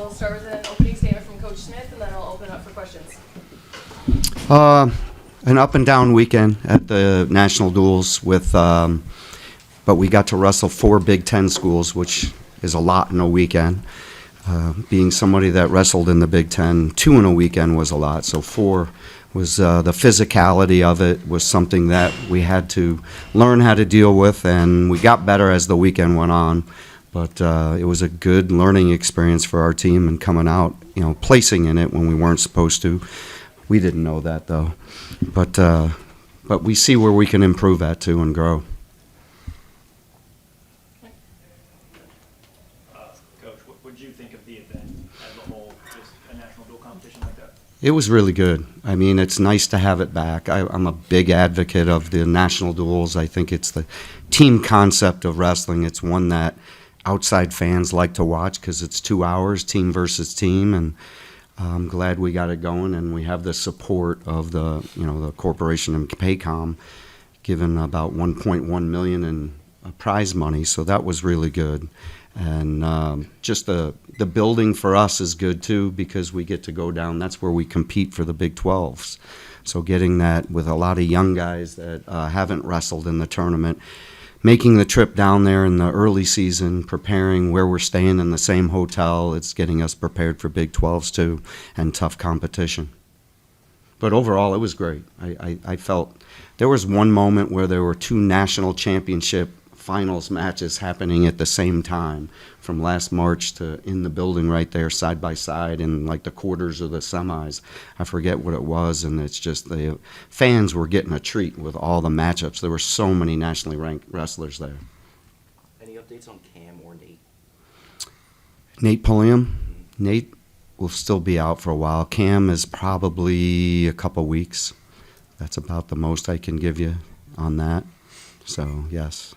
we'll start with an opening statement from Coach Smith, and then I'll open it up for questions. An up and down weekend at the national duels but we got to wrestle 4 Big Ten schools, which is a lot in a weekend. Being somebody that wrestled in the Big Ten, 2 in a weekend was a lot, so 4 was the physicality of it was something that we had to learn how to deal with, and we got better as the weekend went on. But it was a good learning experience for our team, and coming out, placing in it when we weren't supposed to. We didn't know that though, but we see where we can improve at too and grow. Coach, what did you think of the event as a whole, just a national dual competition like that? It was really good. I mean, it's nice to have it back. I'm a big advocate of the national duels. I think it's the team concept of wrestling. It's one that outside fans like to watch because it's 2 hours, team versus team, and I'm glad we got it going, and we have the support of the corporation and Paycom, giving about $1.1 million in prize money, so that was really good. And just the building for us is good too, because we get to go down. That's where we compete for the Big 12s. So getting that with a lot of young guys that haven't wrestled in the tournament, making the trip down there in the early season, preparing where we're staying in the same hotel, it's getting us prepared for Big 12s too, and tough competition. But overall, it was great. I felt there was one moment where there were 2 national championship finals matches happening at the same time, from last March to in the building right there side by side in like the quarters of the semis. I forget what it was, and it's just the fans were getting a treat with all the matchups. There were so many nationally ranked wrestlers there. Any updates on Cam or Nate? Nate Pulliam. Nate will still be out for a while. Cam is probably a couple weeks. That's about the most I can give you on that. So, yes.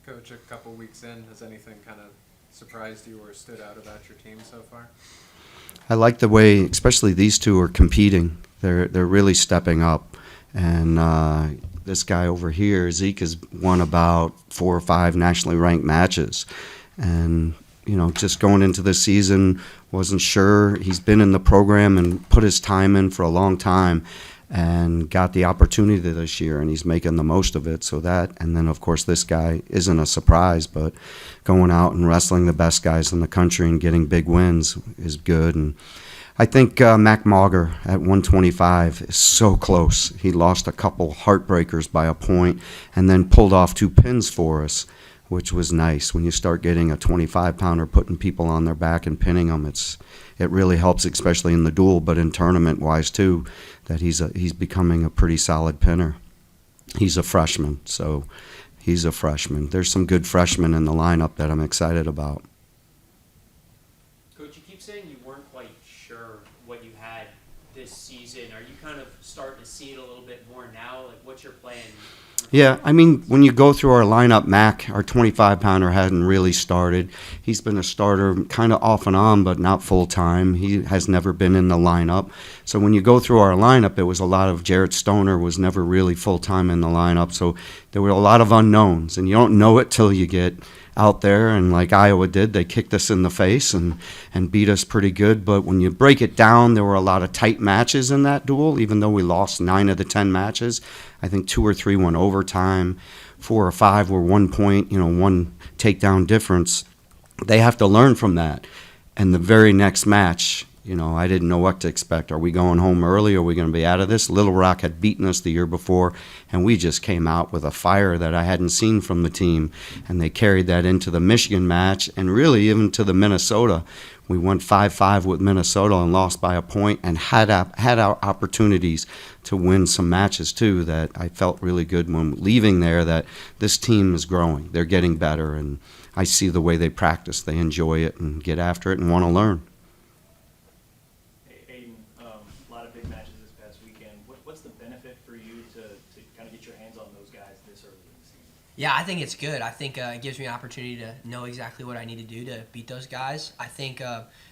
Coach, a couple weeks in, has anything kind of surprised you or stood out about your team so far? I like the way, especially these 2 are competing. They're really stepping up. And this guy over here, Zeke, has won about 4 or 5 nationally ranked matches. And, just going into this season, wasn't sure. He's been in the program and put his time in for a long time, and got the opportunity this year, and he's making the most of it. So that, and then of course this guy isn't a surprise, but going out and wrestling the best guys in the country and getting big wins is good. And I think Mac Mauger at 125 is so close. He lost a couple heartbreakers by a point and then pulled off 2 pins for us, which was nice. When you start getting a 25-pounder putting people on their back and pinning them, it really helps, especially in the duel, but in tournament-wise too, that he's becoming a pretty solid pinner. He's a freshman, so he's a freshman. There's some good freshmen in the lineup that I'm excited about. Coach, you keep saying you weren't quite sure what you had this season. Are you kind of starting to see it a little bit more now? Like, what's your plan? Yeah, I mean, when you go through our lineup, Mac, our 25-pounder, hadn't really started. He's been a starter kind of off and on, but not full-time. He has never been in the lineup. So when you go through our lineup, it was a lot of Jarrett Stoner was never really full-time in the lineup. So there were a lot of unknowns, and you don't know it till you get out there. And like Iowa did, they kicked us in the face and beat us pretty good. But when you break it down, there were a lot of tight matches in that duel, even though we lost 9 of the 10 matches. I think 2 or 3 went overtime, 4 or 5 were 1 point, 1 takedown difference. They have to learn from that. And the very next match, I didn't know what to expect. Are we going home early? Are we going to be out of this? Little Rock had beaten us the year before, and we just came out with a fire that I hadn't seen from the team. And they carried that into the Michigan match, and really even to the Minnesota. We went 5-5 with Minnesota and lost by a point, and had our opportunities to win some matches too, that I felt really good when leaving there, that this team is growing. They're getting better, and I see the way they practice. They enjoy it and get after it and want to learn. A lot of big matches this past weekend. What's the benefit for you to kind of get your hands on those guys this early in the season? Yeah, I think it's good. I think it gives me an opportunity to know exactly what I need to do to beat those guys. I think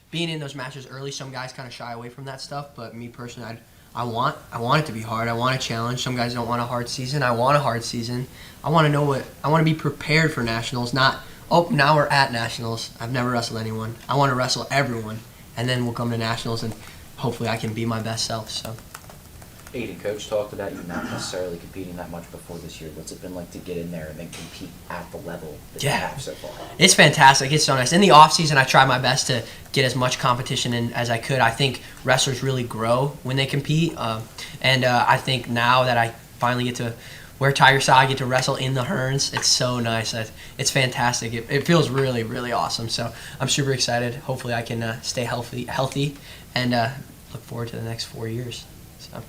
being in those matches early, some guys kind of shy away from that stuff, but me personally, I want it to be hard. I want a challenge. Some guys don't want a hard season. I want a hard season. I want to be prepared for nationals, not Oh, now we're at nationals. I've never wrestled anyone. I want to wrestle everyone, and then we'll come to nationals, and hopefully I can be my best self. So. Aiden, Coach talked about you not necessarily competing that much before this year. What's it been like to get in there and then compete at the level that you have so far? It's fantastic. It's so nice. In the off season, I try my best to get as much competition in as I could. I think wrestlers really grow when they compete, and I think now that I finally get to wear Tiger style, I get to wrestle in the Hearns. It's so nice. It's fantastic. It feels really, really awesome. So I'm super excited. Hopefully, I can stay healthy, and look forward to the next 4 years. So.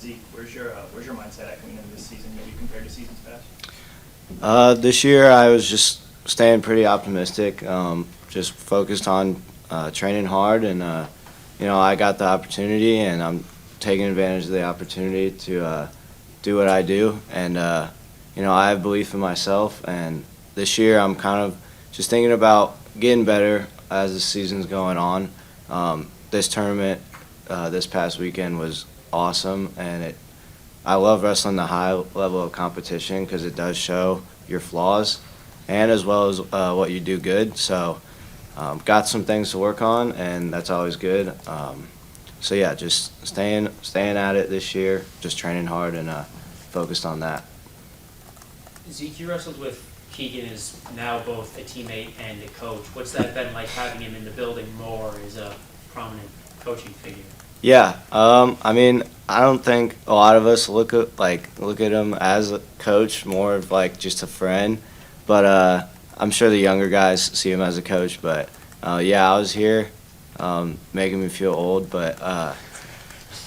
Zeke, where's your mindset at coming into this season, maybe compared to seasons past? This year I was just staying pretty optimistic, just focused on training hard, and I got the opportunity, and I'm taking advantage of the opportunity to do what I do, and I have belief in myself, and this year I'm kind of just thinking about getting better as the season's going on. This tournament this past weekend was awesome, and I love wrestling the high level of competition because it does show your flaws and as well as what you do good. So got some things to work on, and that's always good. So yeah, just staying at it this year, just training hard and focused on that. Zeke, you wrestled with Keegan, is now both a teammate and a coach. What's that been like, having him in the building more as a prominent coaching figure? Yeah, I mean, I don't think a lot of us look at him as a coach, more of like just a friend. But I'm sure the younger guys see him as a coach. But yeah, I was here, making me feel old. But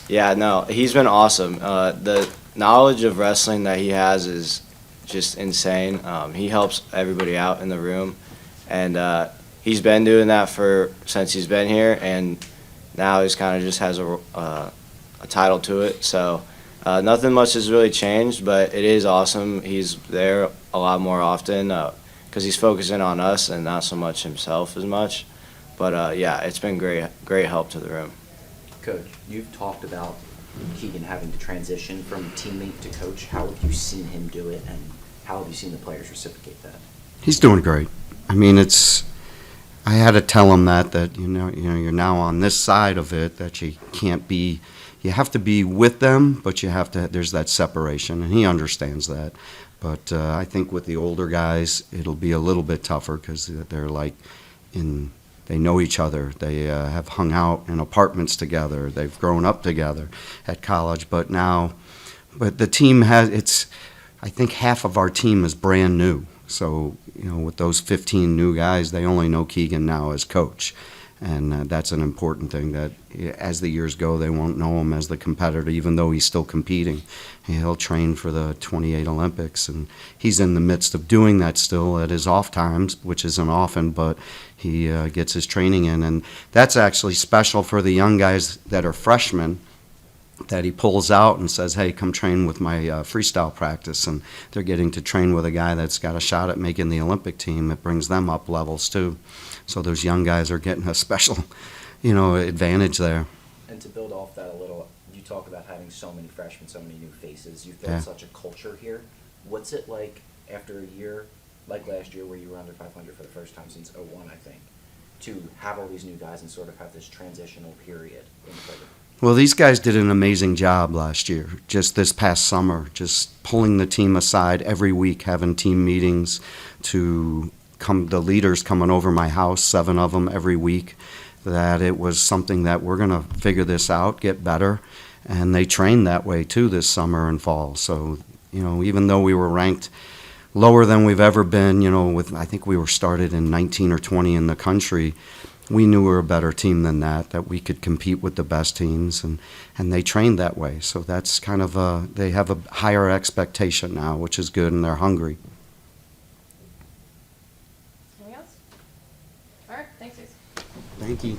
yeah, no, he's been awesome. The knowledge of wrestling that he has is just insane. He helps everybody out in the room, and he's been doing that since he's been here, and now he's kind of just has a title to it. So nothing much has really changed, but it is awesome. He's there a lot more often because he's focusing on us and not so much himself as much. But yeah, it's been great help to the room. Coach, you've talked about Keegan having to transition from teammate to coach. How have you seen him do it, and how have you seen the players reciprocate that? He's doing great. I mean, I had to tell him that you're now on this side of it, that you have to be with them, but there's that separation, and he understands that. But I think with the older guys, it'll be a little bit tougher because they're they know each other. They have hung out in apartments together. They've grown up together at college. But the team I think half of our team is brand new. So, with those 15 new guys, they only know Keegan now as coach. And that's an important thing, that as the years go, they won't know him as the competitor, even though he's still competing. He'll train for the 28 Olympics, and he's in the midst of doing that still at his off times, which isn't often, but he gets his training in. And that's actually special for the young guys that are freshmen, that he pulls out and says, hey, come train with my freestyle practice. And they're getting to train with a guy that's got a shot at making the Olympic team. It brings them up levels too. So those young guys are getting a special, advantage there. And to build off that a little, you talk about having so many freshmen, so many new faces. You've built such a culture here. What's it like after a year, like last year where you were under 500 for the first time since 01, I think, to have all these new guys and sort of have this transitional period in the program? Well, these guys did an amazing job last year, just this past summer, just pulling the team aside every week, having team meetings, the leaders coming over my house, 7 of them every week, that it was something that we're going to figure this out, get better. And they trained that way too this summer and fall. So, even though we were ranked lower than we've ever been, I think we were started in 19 or 20 in the country, we knew we were a better team than that we could compete with the best teams, and they trained that way. So that's kind of they have a higher expectation now, which is good, and they're hungry. Anything else? All right, thanks, Ace. Thank you.